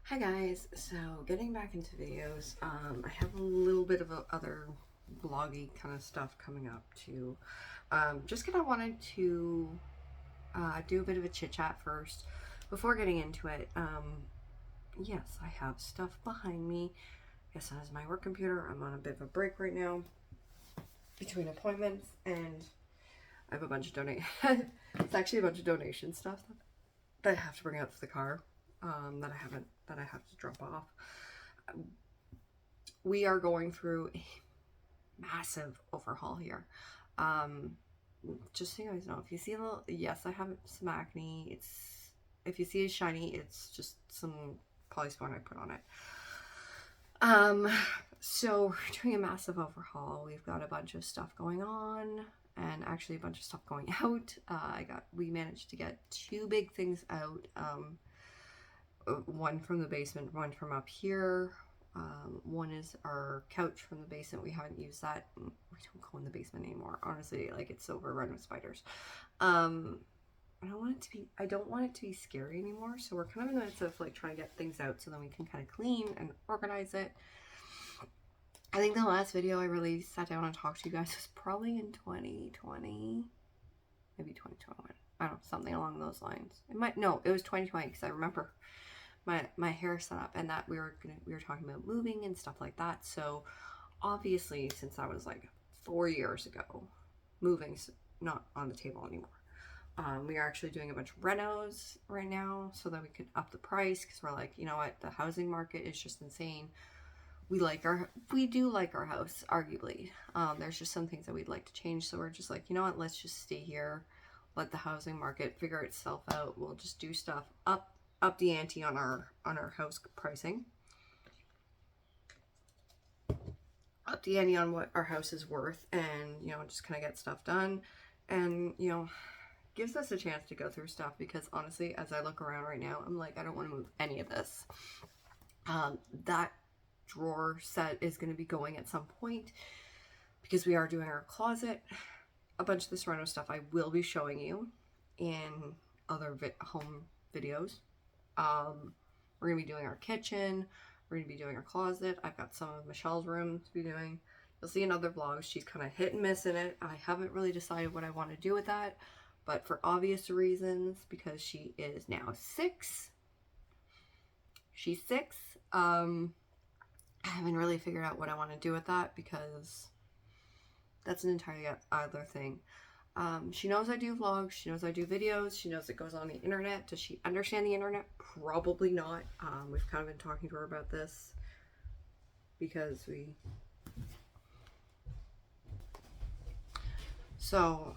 Hi guys, so getting back into videos, I have a little bit of other vloggy kind of stuff coming up too. Just because I wanted to do a bit of a chit chat first before getting into it. Yes, I have stuff behind me. Yes, that is my work computer. I'm on a bit of a break right now between appointments, and I have a bunch of it's actually a bunch of donation stuff that I have to bring out to the car. That I have to drop off. We are going through a massive overhaul here. Um, just so you guys know, if you see a little, yes, I have some acne. If you see it shiny, it's just some Polysporin I put on it. So we're doing a massive overhaul. We've got a bunch of stuff going on, and actually a bunch of stuff going out. We managed to get two big things out. One from the basement, one from up here. One is our couch from the basement. We haven't used that. We don't go in the basement anymore. Honestly, like, it's overrun with spiders. I don't want it to be scary anymore. So we're kind of in the midst of like trying to get things out so then we can kind of clean and organize it. I think the last video I really sat down and talked to you guys was probably in 2020, maybe 2021. I don't know, something along those lines. It was 2020 because I remember my hair set up and that we were talking about moving and stuff like that. So obviously, since that was like 4 years ago, moving's not on the table anymore. We are actually doing a bunch of renos right now so that we could up the price, because we're like, you know what, the housing market is just insane. We do like our house, arguably. There's just some things that we'd like to change, so we're just like, you know what, let's just stay here, let the housing market figure itself out. We'll just do stuff up the ante on our house pricing, up the ante on what our house is worth, and just kind of get stuff done, and gives us a chance to go through stuff, because honestly, as I look around right now, I'm like, I don't want to move any of this. That drawer set is going to be going at some point, because we are doing our closet. A bunch of this reno stuff I will be showing you in other home videos. We're going to be doing our kitchen. We're going to be doing our closet. I've got some of Michelle's room to be doing. You'll see in other vlogs, she's kind of hit and miss in it. I haven't really decided what I want to do with that, but for obvious reasons, because she is now 6. She's 6. I haven't really figured out what I want to do with that, because that's an entirely other thing. She knows I do vlogs, she knows I do videos, she knows it goes on the internet. Does she understand the internet? Probably not. We've kind of been talking to her about this, because so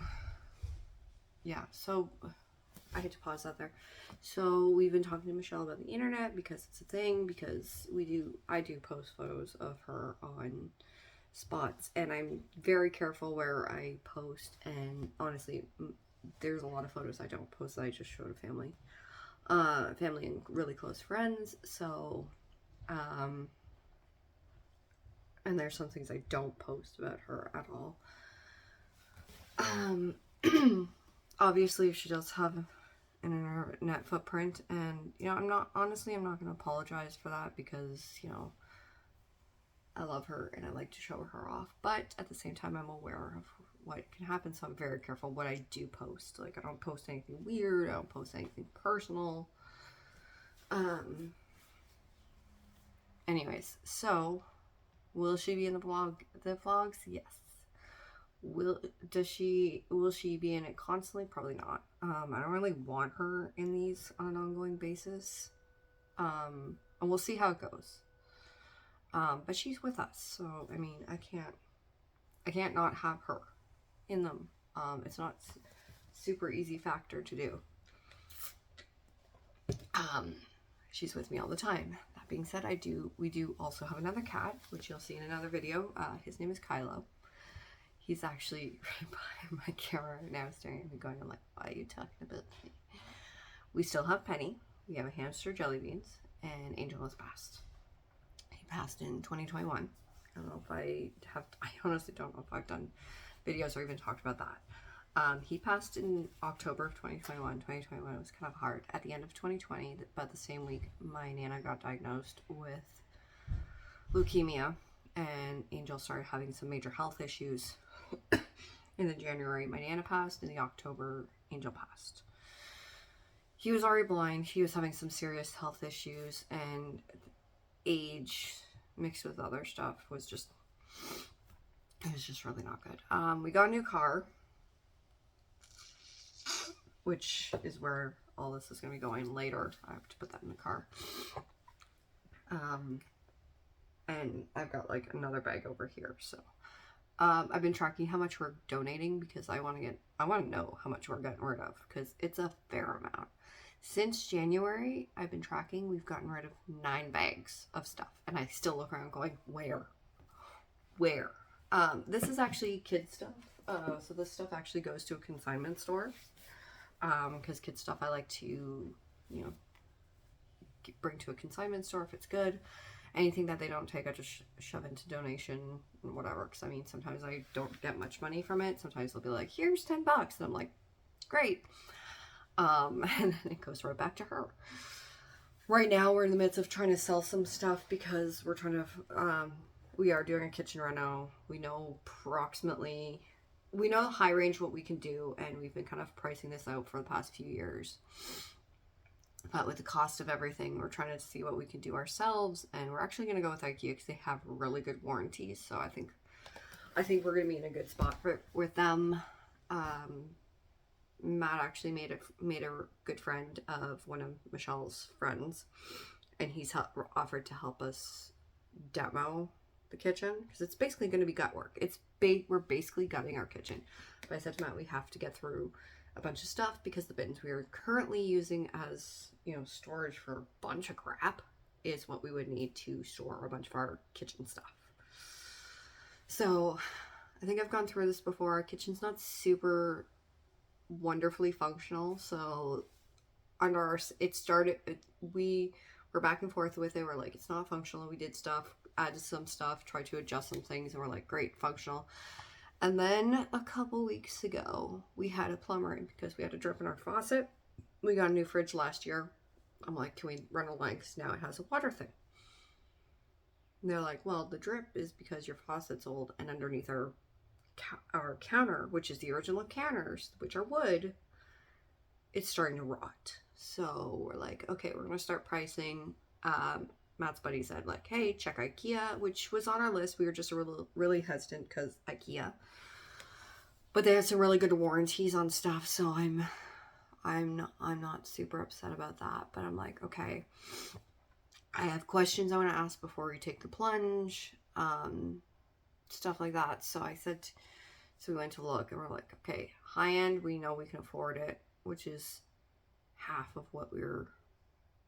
I had to pause that there. So we've been talking to Michelle about the internet, because it's a thing, because I do post photos of her on spots, and I'm very careful where I post, and honestly, there's a lot of photos I don't post that I just show to family and really close friends. So and there's some things I don't post about her at all. Obviously, if she does have an internet footprint, and I'm not going to apologize for that, because I love her and I like to show her off, but at the same time, I'm aware of what can happen, so I'm very careful what I do post. Like, I don't post anything weird, I don't post anything personal. Anyways, so will she be in the vlogs? Yes. Will she be in it constantly? Probably not. I don't really want her in these on an ongoing basis. And we'll see how it goes. But she's with us, so I mean, I can't not have her in them. It's not super easy factor to do. She's with me all the time. That being said, we do also have another cat, which you'll see in another video. His name is Kylo. He's actually right behind my camera right now, staring at me, going, I'm like, why are you talking about me? We still have Penny. We have a hamster, Jelly Beans, and Angel has passed. He passed in 2021. I honestly don't know if I've done videos or even talked about that. He passed in October of 2021. 2021 was kind of hard. At the end of 2020, about the same week, my Nana got diagnosed with leukemia, and Angel started having some major health issues. In the January, my Nana passed. In the October, Angel passed. He was already blind. He was having some serious health issues, and age mixed with other stuff was just, it was just really not good. We got a new car, which is where all this is going to be going later. I have to put that in the car. And I've got like another bag over here. So I've been tracking how much we're donating because I want to know how much we're getting rid of, because it's a fair amount. Since January, I've been tracking, we've gotten rid of 9 bags of stuff, and I still look around going, where? This is actually kid stuff. So this stuff actually goes to a consignment store. Because kid stuff I like to, you know, bring to a consignment store if it's good. Anything that they don't take, I just shove into donation and whatever. Because I mean, sometimes I don't get much money from it. Sometimes they'll be like, here's $10, and I'm like, great. And then it goes right back to her. Right now, we're in the midst of trying to sell some stuff because we're trying to. We are doing a kitchen reno. We know approximately. We know high range what we can do, and we've been kind of pricing this out for the past few years. But with the cost of everything, we're trying to see what we can do ourselves, and we're actually going to go with IKEA because they have really good warranties. So I think we're going to be in a good spot with them. Matt actually made a good friend of one of Michelle's friends, and he's offered to help us demo the kitchen, because it's basically going to be gut work. We're basically gutting our kitchen. But I said to Matt, we have to get through a bunch of stuff because the bins we are currently using as, you know, storage for a bunch of crap is what we would need to store a bunch of our kitchen stuff. So I think I've gone through this before. Our kitchen's not super wonderfully functional. So under our, we were back and forth with it. We're like, it's not functional. We did stuff, added some stuff, tried to adjust some things, and we're like, great, functional. And then a couple weeks ago, we had a plumber in because we had a drip in our faucet. We got a new fridge last year. I'm like, can we run a line? Because now it has a water thing. And they're like, well, the drip is because your faucet's old, and underneath our counter, which is the original counters, which are wood, it's starting to rot. So we're like, okay, we're going to start pricing. Matt's buddy said, like, hey, check IKEA, which was on our list. We were just really hesitant because IKEA. But they had some really good warranties on stuff, so I'm not super upset about that. But I'm like, okay, I have questions I want to ask before we take the plunge, stuff like that. So I said, so we went to look, and we're like, okay, high end, we know we can afford it, which is half of what we're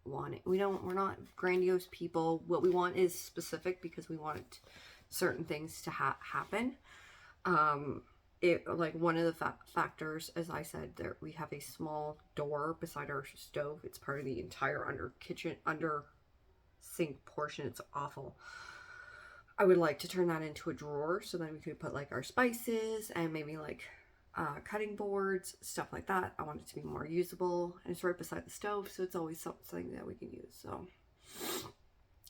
wanting. We're not grandiose people. What we want is specific because we want certain things to happen. Like one of the factors, as I said, there we have a small door beside our stove. It's part of the entire under sink portion. It's awful. I would like to turn that into a drawer so then we could put like our spices and maybe like cutting boards, stuff like that. I want it to be more usable, and it's right beside the stove, so it's always something that we can use. So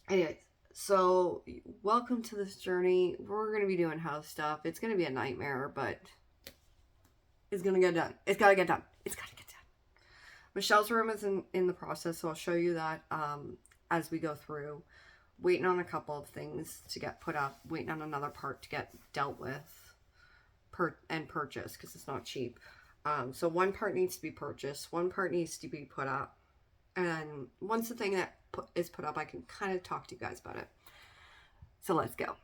anyways, so welcome to this journey. We're going to be doing house stuff. It's going to be a nightmare, but it's going to get done. It's got to get done. It's got to get done. Michelle's room is in the process, so I'll show you that as we go through. Waiting on a couple of things to get put up. Waiting on another part to get dealt with and purchased because it's not cheap. So one part needs to be purchased. One part needs to be put up. And once the thing that is put up, I can kind of talk to you guys about it. So let's go.